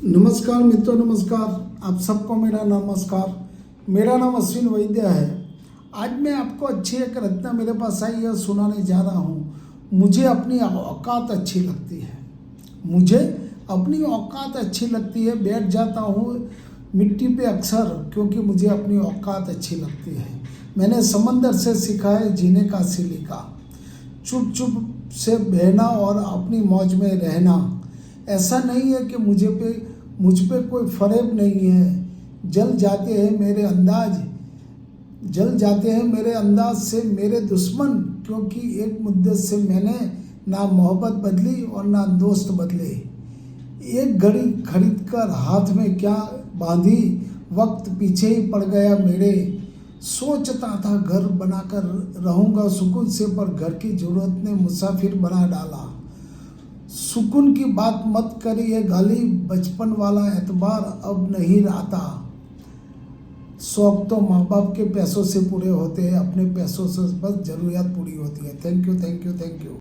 नमस्कार मित्रों, नमस्कार। आप सबको मेरा नमस्कार। मेरा नाम अश्विन वैद्य है। आज मैं आपको अच्छी एक रचना मेरे पास आई है सुनाने जा रहा हूँ। मुझे अपनी औकात अच्छी लगती है। मुझे अपनी औकात अच्छी लगती है। बैठ जाता हूँ मिट्टी पे अक्सर, क्योंकि मुझे अपनी औकात अच्छी लगती है। मैंने समंदर से सीखा है जीने का सलीका। चुप चुप से बहना और अपनी मौज में रहना। ऐसा नहीं है कि मुझ पे कोई फरेब नहीं है। जल जाते हैं मेरे अंदाज से मेरे दुश्मन, क्योंकि एक मुद्दत से मैंने ना मोहब्बत बदली और ना दोस्त बदले। एक घड़ी खरीद कर हाथ में क्या बांधी, वक्त पीछे ही पड़ गया मेरे। सोचता था घर बनाकर रहूंगा सुकून से, पर घर की जरूरत ने मुसाफिर बना डाला। सुकून की बात मत करिए गाली, बचपन वाला एतबार अब नहीं आता। शौक तो माँ बाप के पैसों से पूरे होते हैं, अपने पैसों से बस जरूरियात पूरी होती है। Thank you, thank you, thank you.